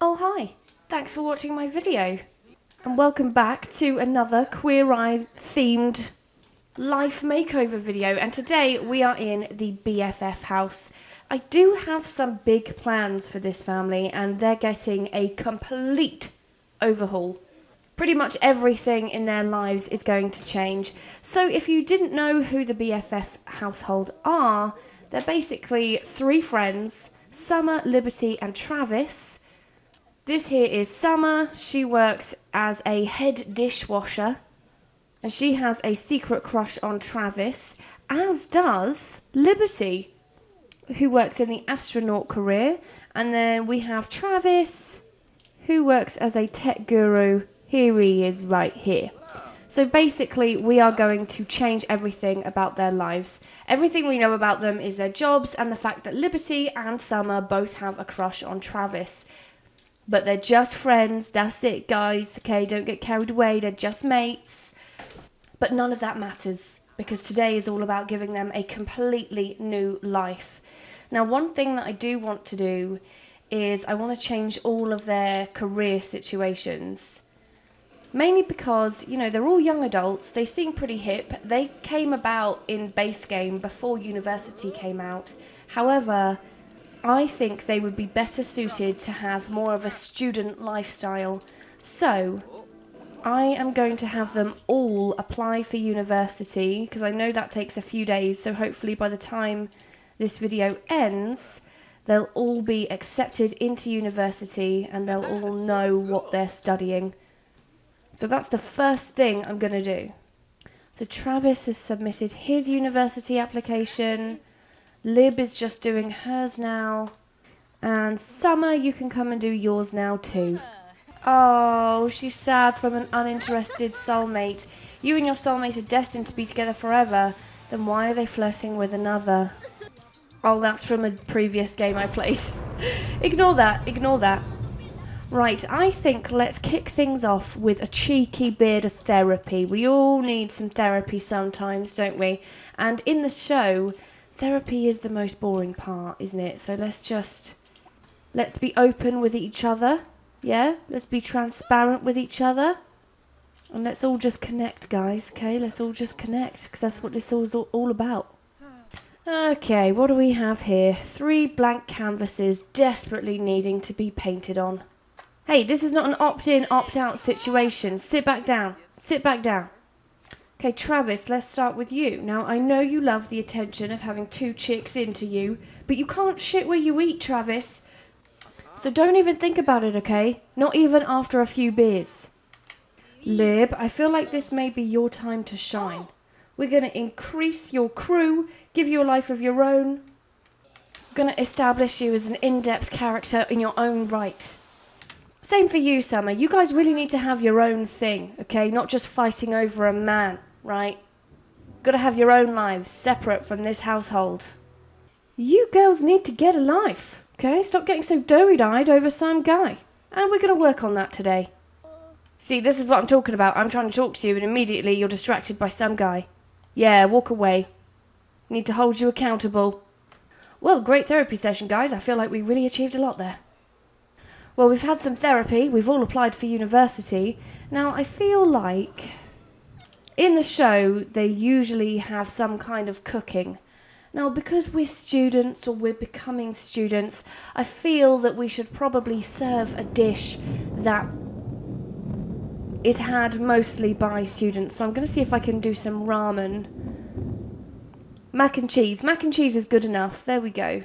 Oh hi, thanks for watching my video and welcome back to another Queer Eye themed life makeover video, and today we are in the BFF house. I do have some big plans for this family and they're getting a complete overhaul. Pretty much everything in their lives is going to change. So if you didn't know who the BFF household are, they're basically three friends, Summer, Liberty and Travis. This here is Summer. She works as a head dishwasher and she has a secret crush on Travis, as does Liberty, who works in the astronaut career. And then we have Travis, who works as a tech guru. Here he is right here. So basically we are going to change everything about their lives. Everything we know about them is their jobs and the fact that Liberty and Summer both have a crush on Travis. But they're just friends, that's it guys, okay, don't get carried away, they're just mates. But none of that matters, because today is all about giving them a completely new life. Now one thing that I do want to do is I want to change all of their career situations. Mainly because, you know, they're all young adults, they seem pretty hip, they came about in base game before university came out. However, I think they would be better suited to have more of a student lifestyle. So, I am going to have them all apply for university, because I know that takes a few days, so hopefully by the time this video ends, they'll all be accepted into university and they'll all know what they're studying. So that's the first thing I'm going to do. So Travis has submitted his university application. Lib is just doing hers now. And Summer, you can come and do yours now too. Oh, she's sad from an uninterested soulmate. You and your soulmate are destined to be together forever. Then why are they flirting with another? Oh, that's from a previous game I played. Ignore that, ignore that. Right, I think let's kick things off with a cheeky bit of therapy. We all need some therapy sometimes, don't we? And in the show, therapy is the most boring part, isn't it? So let's be open with each other, yeah? Let's be transparent with each other. And let's all just connect, guys, okay? Let's all just connect, because that's what this is all about. Okay, what do we have here? 3 blank canvases desperately needing to be painted on. Hey, this is not an opt-in, opt-out situation. Sit back down. Sit back down. Okay, Travis, let's start with you. Now, I know you love the attention of having 2 chicks into you, but you can't shit where you eat, Travis. So don't even think about it, okay? Not even after a few beers. Lib, I feel like this may be your time to shine. We're going to increase your crew, give you a life of your own. We're going to establish you as an in-depth character in your own right. Same for you, Summer. You guys really need to have your own thing, okay? Not just fighting over a man, right? Gotta have your own lives, separate from this household. You girls need to get a life, okay? Stop getting so doughy-eyed over some guy. And we're gonna work on that today. See, this is what I'm talking about. I'm trying to talk to you and immediately you're distracted by some guy. Yeah, walk away. Need to hold you accountable. Well, great therapy session, guys. I feel like we really achieved a lot there. Well, we've had some therapy, we've all applied for university. Now, I feel like in the show, they usually have some kind of cooking. Now, because we're students, or we're becoming students, I feel that we should probably serve a dish that is had mostly by students. So I'm going to see if I can do some ramen. Mac and cheese. Mac and cheese is good enough. There we go.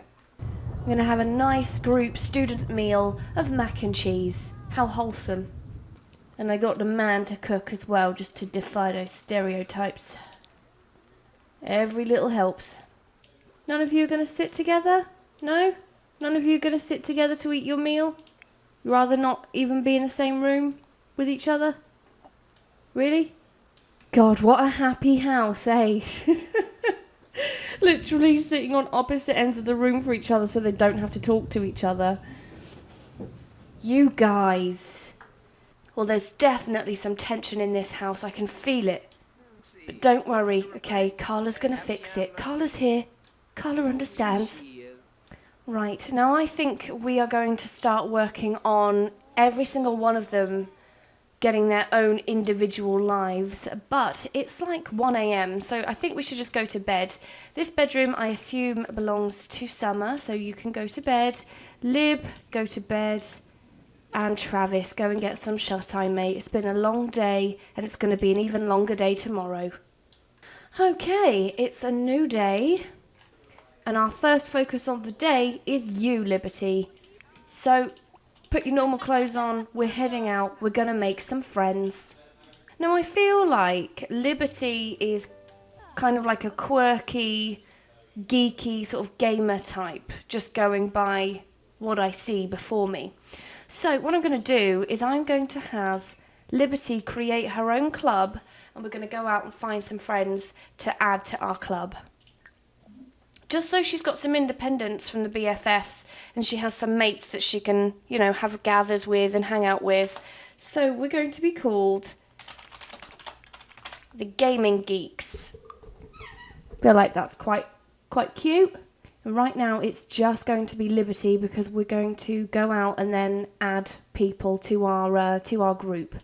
I'm going to have a nice group student meal of mac and cheese. How wholesome. And I got the man to cook as well, just to defy those stereotypes. Every little helps. None of you are going to sit together? No? None of you are going to sit together to eat your meal? You'd rather not even be in the same room with each other? Really? God, what a happy house, eh? Literally sitting on opposite ends of the room for each other so they don't have to talk to each other. You guys. Well, there's definitely some tension in this house. I can feel it. But don't worry, okay? Carla's gonna fix it. Carla's here. Carla understands. Right, now I think we are going to start working on every single one of them getting their own individual lives, but it's like 1 a.m, so I think we should just go to bed. This bedroom, I assume, belongs to Summer, so you can go to bed. Lib, go to bed. And Travis, go and get some shut-eye, mate. It's been a long day, and it's going to be an even longer day tomorrow. Okay, it's a new day, and our first focus of the day is you, Liberty. So, put your normal clothes on, we're heading out, we're going to make some friends. Now, I feel like Liberty is kind of like a quirky, geeky sort of gamer type, just going by what I see before me. So, what I'm going to do is I'm going to have Liberty create her own club, and we're going to go out and find some friends to add to our club. Just so she's got some independence from the BFFs and she has some mates that she can, have gathers with and hang out with. So we're going to be called the Gaming Geeks. Feel like that's quite cute. And right now it's just going to be Liberty because we're going to go out and then add people to our group.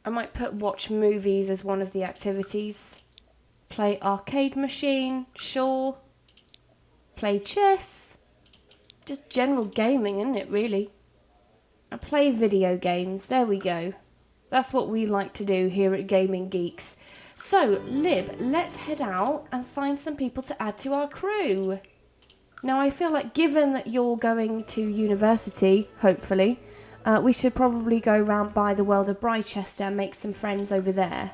I might put watch movies as one of the activities. Play arcade machine, sure. Play chess. Just general gaming, isn't it, really? I play video games. There we go. That's what we like to do here at Gaming Geeks. So, Lib, let's head out and find some people to add to our crew. Now, I feel like given that you're going to university, hopefully, we should probably go round by the World of Brychester and make some friends over there.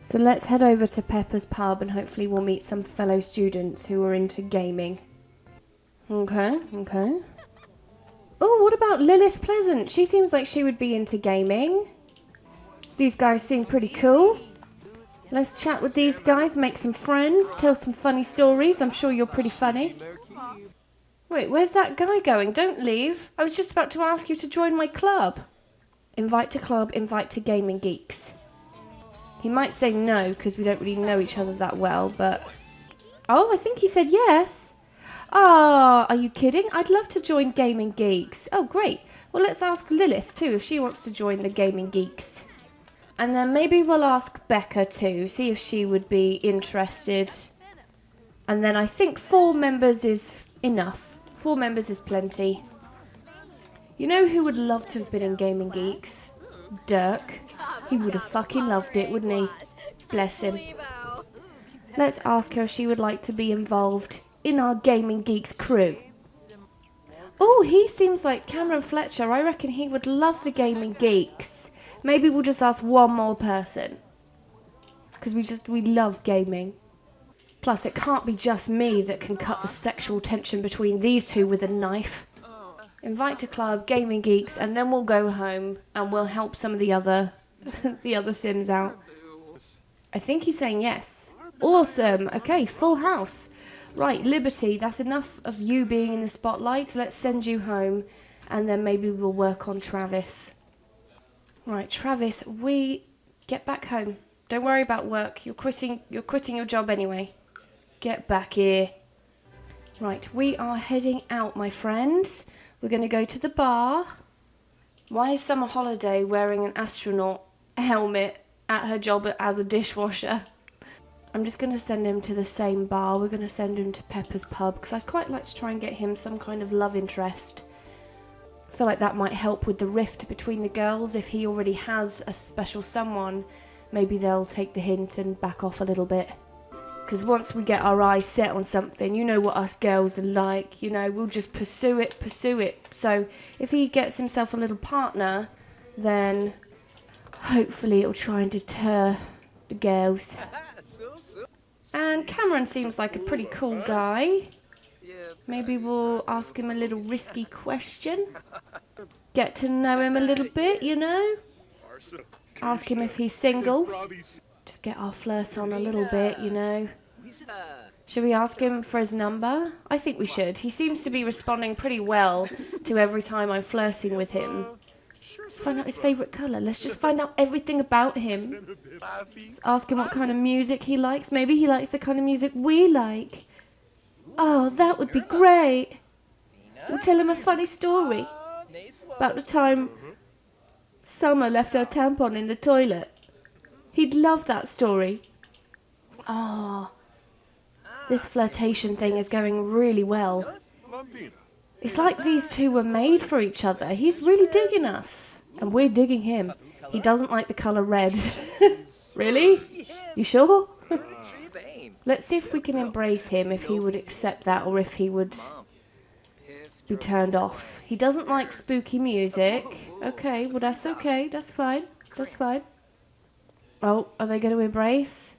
So let's head over to Pepper's pub and hopefully we'll meet some fellow students who are into gaming. Okay. Oh, what about Lilith Pleasant? She seems like she would be into gaming. These guys seem pretty cool. Let's chat with these guys, make some friends, tell some funny stories. I'm sure you're pretty funny. Wait, where's that guy going? Don't leave. I was just about to ask you to join my club. Invite to club, invite to Gaming Geeks. He might say no, because we don't really know each other that well, but... Oh, I think he said yes. Ah, are you kidding? I'd love to join Gaming Geeks. Oh, great. Well, let's ask Lilith, too, if she wants to join the Gaming Geeks. And then maybe we'll ask Becca, too, see if she would be interested. And then I think 4 members is enough. 4 members is plenty. You know who would love to have been in Gaming Geeks? Dirk. He would have fucking loved it, wouldn't he? Bless him. Let's ask her if she would like to be involved in our Gaming Geeks crew. Oh, he seems like Cameron Fletcher. I reckon he would love the Gaming Geeks. Maybe we'll just ask one more person. Because we love gaming. Plus, it can't be just me that can cut the sexual tension between these two with a knife. Invite to club, Gaming Geeks, and then we'll go home and we'll help some of the other Sims out. I think he's saying yes. Awesome. Okay, full house. Right, Liberty, that's enough of you being in the spotlight. Let's send you home and then maybe we'll work on Travis. Right, Travis, we get back home. Don't worry about work. You're quitting your job anyway. Get back here. Right, we are heading out, my friends. We're going to go to the bar. Why is Summer Holiday wearing an astronaut helmet at her job as a dishwasher? I'm just going to send him to the same bar. We're going to send him to Pepper's pub because I'd quite like to try and get him some kind of love interest. I feel like that might help with the rift between the girls. If he already has a special someone, maybe they'll take the hint and back off a little bit. Because once we get our eyes set on something, you know what us girls are like, we'll just pursue it. So if he gets himself a little partner, then hopefully it'll try and deter the girls. And Cameron seems like a pretty cool guy. Maybe we'll ask him a little risky question. Get to know him a little bit, Ask him if he's single. Just get our flirt on a little bit, Should we ask him for his number? I think we should. He seems to be responding pretty well to every time I'm flirting with him. Let's find out his favourite colour. Let's just find out everything about him. Let's ask him what kind of music he likes. Maybe he likes the kind of music we like. Oh, that would be great. We'll tell him a funny story about the time Summer left her tampon in the toilet. He'd love that story. Oh, this flirtation thing is going really well. It's like these two were made for each other. He's really digging us, and we're digging him. He doesn't like the colour red. Really? You sure? Let's see if we can embrace him, if he would accept that, or if he would be turned off. He doesn't like spooky music. Okay, well that's okay. That's fine. That's fine. Oh, are they going to embrace?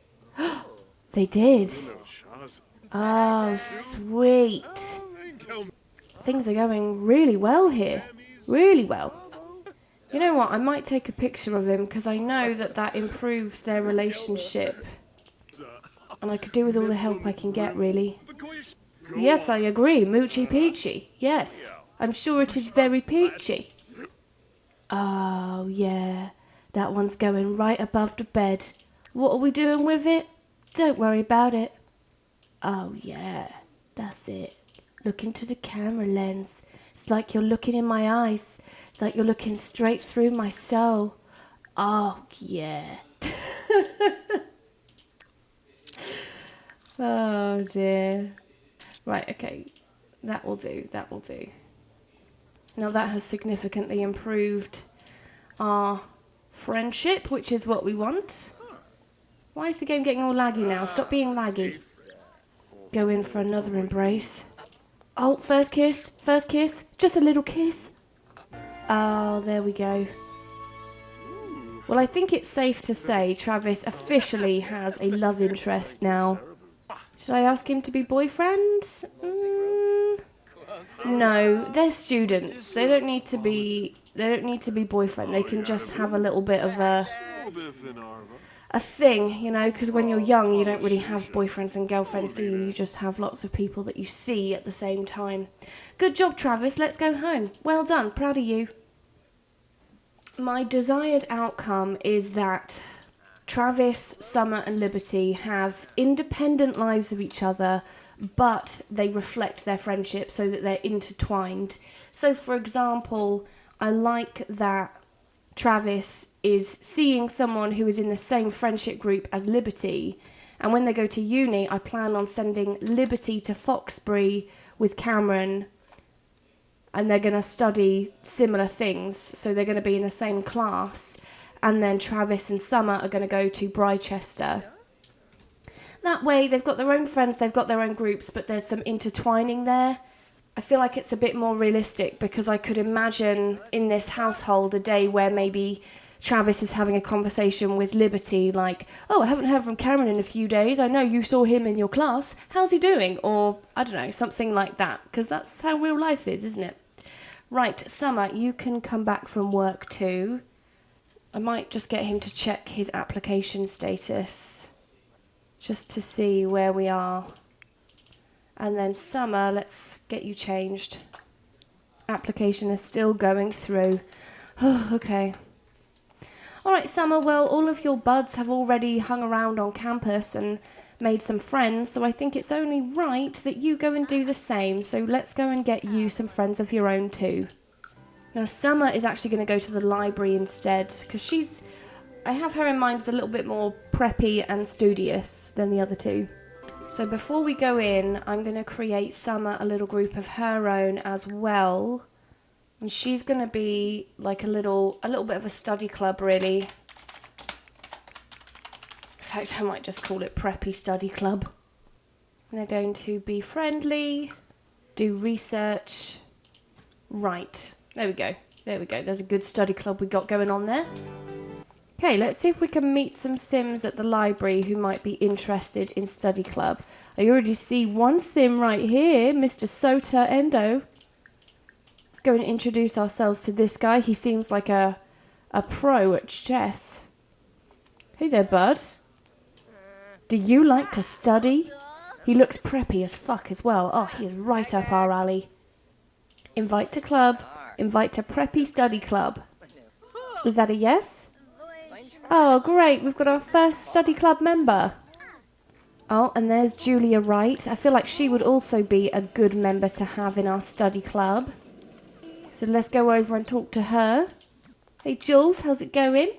They did. Oh, sweet. Things are going really well here. Really well. You know what? I might take a picture of him because I know that that improves their relationship. And I could do with all the help I can get, really. Yes, I agree. Moochie peachy. Yes. I'm sure it is very peachy. Oh, yeah. That one's going right above the bed. What are we doing with it? Don't worry about it. Oh, yeah. That's it. Look into the camera lens. It's like you're looking in my eyes. It's like you're looking straight through my soul. Oh, yeah. Oh, dear. Right, okay. That will do. That will do. Now that has significantly improved our friendship, which is what we want. Why is the game getting all laggy now? Stop being laggy. Go in for another embrace. Oh, first kiss. First kiss. Just a little kiss. Oh, there we go. Well, I think it's safe to say Travis officially has a love interest now. Should I ask him to be boyfriend? No, they're students. They don't need to be boyfriend. They can just have a little bit of a thing, you know, because when you're young, you don't really have boyfriends and girlfriends, do you? You just have lots of people that you see at the same time. Good job, Travis. Let's go home. Well done. Proud of you. My desired outcome is that Travis, Summer and Liberty have independent lives of each other, but they reflect their friendship so that they're intertwined. So, for example, I like that Travis is seeing someone who is in the same friendship group as Liberty, and when they go to uni, I plan on sending Liberty to Foxbury with Cameron, and they're going to study similar things, so they're going to be in the same class. And then Travis and Summer are going to go to Brychester. That way, they've got their own friends, they've got their own groups, but there's some intertwining there. I feel like it's a bit more realistic because I could imagine in this household a day where maybe Travis is having a conversation with Liberty like, oh, I haven't heard from Cameron in a few days. I know you saw him in your class. How's he doing? Or, I don't know, something like that. Because that's how real life is, isn't it? Right, Summer, you can come back from work too. I might just get him to check his application status just to see where we are. And then Summer, let's get you changed. Application is still going through. Oh, okay. All right, Summer, well, all of your buds have already hung around on campus and made some friends, so I think it's only right that you go and do the same. So let's go and get you some friends of your own too. Now, Summer is actually going to go to the library instead, because I have her in mind as a little bit more preppy and studious than the other two. So before we go in, I'm going to create Summer a little group of her own as well. And she's going to be like a little bit of a study club, really. In fact, I might just call it Preppy Study Club. And they're going to be friendly, do research. Right. There we go. There we go. There's a good study club we got going on there. Okay, let's see if we can meet some Sims at the library who might be interested in study club. I already see one Sim right here, Mr. Sota Endo. Let's go and introduce ourselves to this guy. He seems like a pro at chess. Hey there, bud. Do you like to study? He looks preppy as fuck as well. Oh, he is right up our alley. Invite to club. Invite to Preppy Study Club. Was that a yes? Oh, great. We've got our first study club member. Oh, and there's Julia Wright. I feel like she would also be a good member to have in our study club. So let's go over and talk to her. Hey, Jules, how's it going?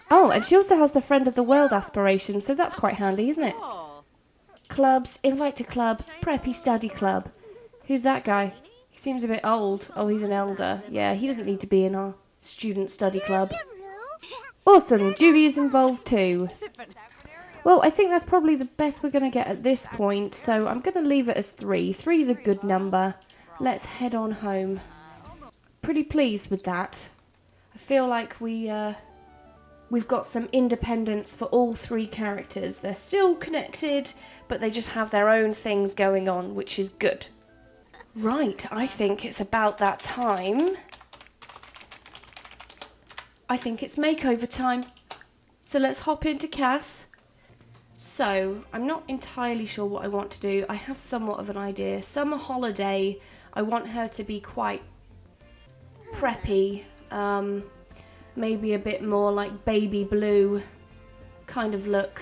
Oh, and she also has the Friend of the World aspiration, so that's quite handy, isn't it? Clubs, invite to club, preppy study club. Who's that guy? He seems a bit old. Oh, he's an elder. Yeah, he doesn't need to be in our student study club. Awesome, Julie is involved too. Well, I think that's probably the best we're going to get at this point, so I'm going to leave it as 3. 3 is a good number. Let's head on home. Pretty pleased with that. I feel like we've got some independence for all 3 characters. They're still connected, but they just have their own things going on, which is good. Right, I think it's about that time. I think it's makeover time. So let's hop into Cass. So, I'm not entirely sure what I want to do. I have somewhat of an idea. Summer holiday, I want her to be quite preppy. Maybe a bit more like baby blue kind of look.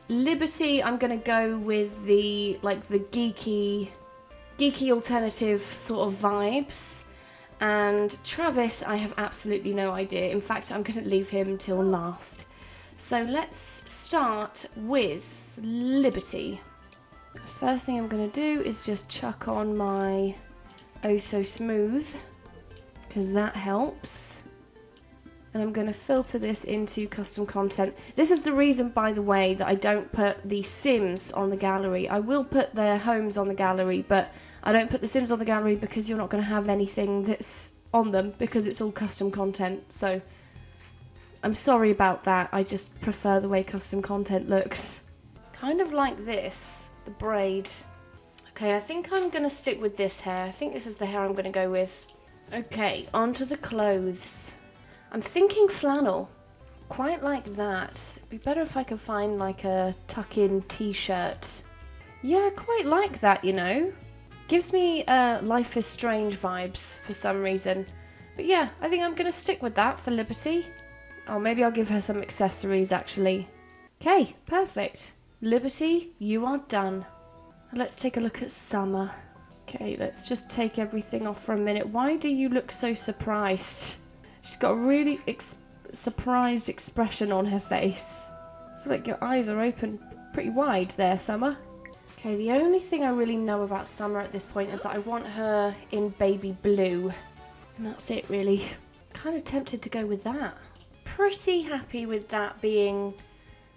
Liberty, I'm going to go with the geeky alternative sort of vibes. And Travis, I have absolutely no idea. In fact, I'm going to leave him till last. So let's start with Liberty. The first thing I'm going to do is just chuck on my Oh So Smooth, because that helps. And I'm going to filter this into custom content. This is the reason, by the way, that I don't put the Sims on the gallery. I will put their homes on the gallery, but I don't put the Sims on the gallery because you're not going to have anything that's on them because it's all custom content. So I'm sorry about that. I just prefer the way custom content looks. Kind of like this, the braid. Okay, I think I'm going to stick with this hair. I think this is the hair I'm going to go with. Okay, onto the clothes. I'm thinking flannel. Quite like that. It'd be better if I could find like a tuck-in t-shirt. Yeah, quite like that, you know. Gives me Life is Strange vibes for some reason. But yeah, I think I'm going to stick with that for Liberty. Oh, maybe I'll give her some accessories, actually. Okay, perfect. Liberty, you are done. Let's take a look at Summer. Okay, let's just take everything off for a minute. Why do you look so surprised? She's got a really surprised expression on her face. I feel like your eyes are open pretty wide there, Summer. Okay, the only thing I really know about Summer at this point is that I want her in baby blue. And that's it, really. Kind of tempted to go with that. Pretty happy with that being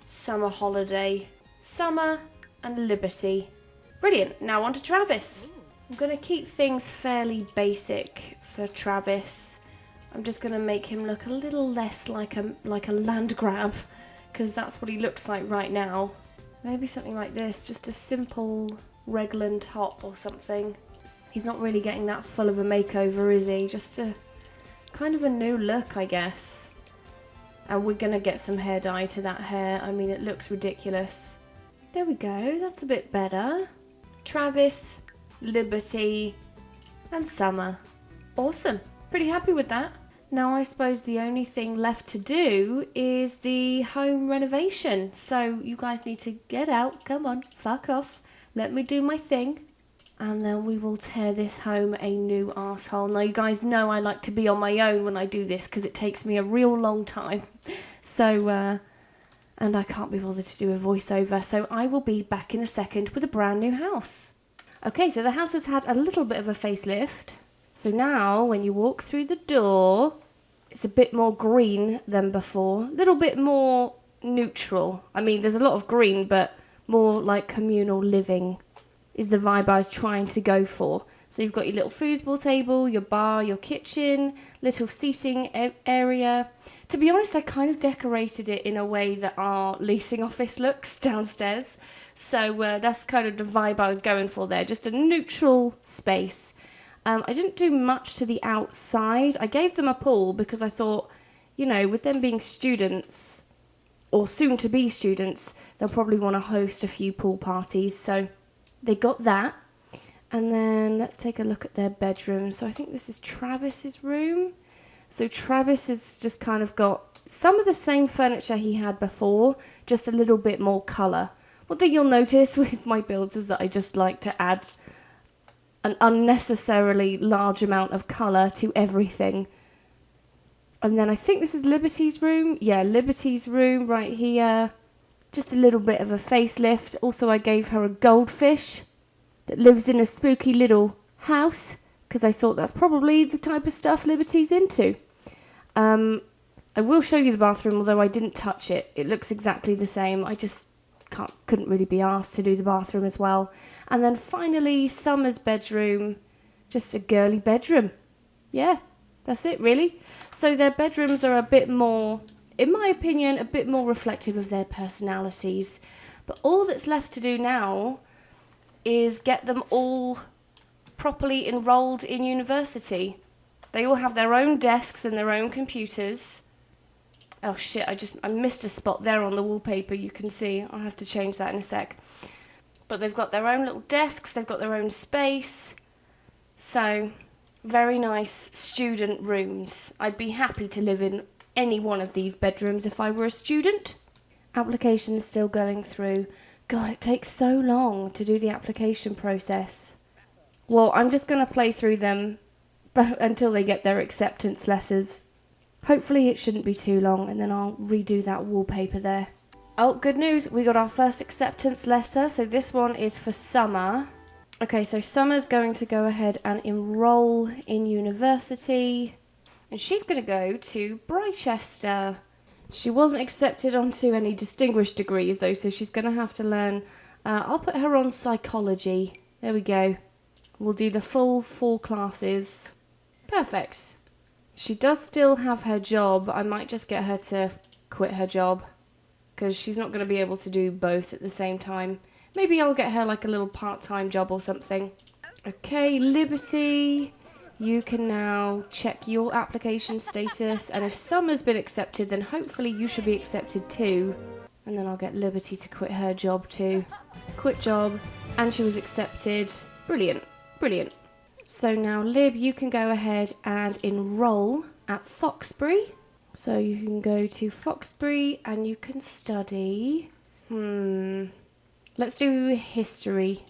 summer holiday, Summer and Liberty. Brilliant, now on to Travis. I'm going to keep things fairly basic for Travis. I'm just going to make him look a little less like a land grab, because that's what he looks like right now. Maybe something like this, just a simple raglan top or something. He's not really getting that full of a makeover, is he? Just a kind of a new look, I guess. And we're going to get some hair dye to that hair. I mean, it looks ridiculous. There we go. That's a bit better. Travis, Liberty, and Summer. Awesome. Pretty happy with that. Now, I suppose the only thing left to do is the home renovation. So you guys need to get out. Come on, fuck off. Let me do my thing. And then we will tear this home a new arsehole. Now, you guys know I like to be on my own when I do this because it takes me a real long time. So, and I can't be bothered to do a voiceover. So I will be back in a second with a brand new house. Okay, so the house has had a little bit of a facelift. So now, when you walk through the door, it's a bit more green than before. A little bit more neutral. I mean, there's a lot of green, but more like communal living is the vibe I was trying to go for. So you've got your little foosball table, your bar, your kitchen, little seating area. To be honest, I kind of decorated it in a way that our leasing office looks downstairs. So that's kind of the vibe I was going for there, just a neutral space. I didn't do much to the outside. I gave them a pool because I thought, you know, with them being students, or soon to be students, they'll probably want to host a few pool parties. So they got that. And then let's take a look at their bedroom. So I think this is Travis's room. So Travis has just kind of got some of the same furniture he had before, just a little bit more colour, One thing you'll notice with my builds is that I just like to add an unnecessarily large amount of colour to everything. And then I think this is Liberty's room. Yeah, Liberty's room right here. Just a little bit of a facelift. Also, I gave her a goldfish that lives in a spooky little house, because I thought that's probably the type of stuff Liberty's into. I will show you the bathroom, although I didn't touch it. It looks exactly the same. I just couldn't really be asked to do the bathroom as well. And then finally, Summer's bedroom. Just a girly bedroom. Yeah, that's it really. So their bedrooms are a bit more, in my opinion, a bit more reflective of their personalities. But all that's left to do now is get them all properly enrolled in university. They all have their own desks and their own computers. Oh shit, I missed a spot there on the wallpaper, you can see. I'll have to change that in a sec. But they've got their own little desks, they've got their own space. So, very nice student rooms. I'd be happy to live in any one of these bedrooms if I were a student. Application is still going through. God, it takes so long to do the application process. Well, I'm just going to play through them until they get their acceptance letters. Hopefully it shouldn't be too long, and then I'll redo that wallpaper there. Oh, good news, we got our first acceptance letter. So this one is for Summer. Okay, so Summer's going to go ahead and enroll in university. And she's going to go to Brychester. She wasn't accepted onto any distinguished degrees though, so she's going to have to learn. I'll put her on psychology. There we go. We'll do the full 4 classes. Perfect. She does still have her job. I might just get her to quit her job, because she's not going to be able to do both at the same time. Maybe I'll get her like a little part-time job or something. Okay, Liberty, you can now check your application status, and if Summer's been accepted, then hopefully you should be accepted too. And then I'll get Liberty to quit her job too. Quit job, and she was accepted. Brilliant, brilliant. So now, Lib, you can go ahead and enroll at Foxbury. So you can go to Foxbury and you can study. Let's do history.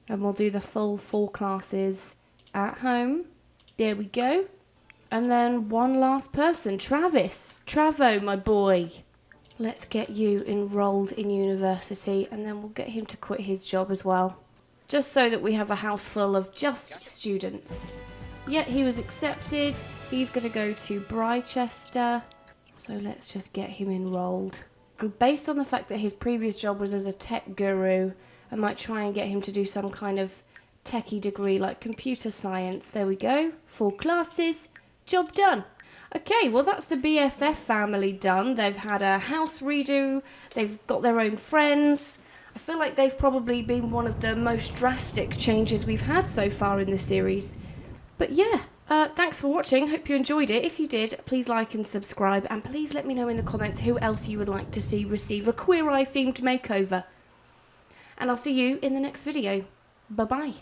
And we'll do the full 4 classes at home. There we go. And then one last person, Travis. Travo, my boy. Let's get you enrolled in university, and then we'll get him to quit his job as well. Just so that we have a house full of just students. Yet he was accepted. He's going to go to Brychester. So let's just get him enrolled. And based on the fact that his previous job was as a tech guru, I might try and get him to do some kind of techie degree like computer science. There we go. 4 classes. Job done. Okay, well that's the BFF family done. They've had a house redo. They've got their own friends. I feel like they've probably been one of the most drastic changes we've had so far in this series. But yeah, thanks for watching. Hope you enjoyed it. If you did, please like and subscribe. And please let me know in the comments who else you would like to see receive a Queer Eye themed makeover. And I'll see you in the next video. Bye-bye.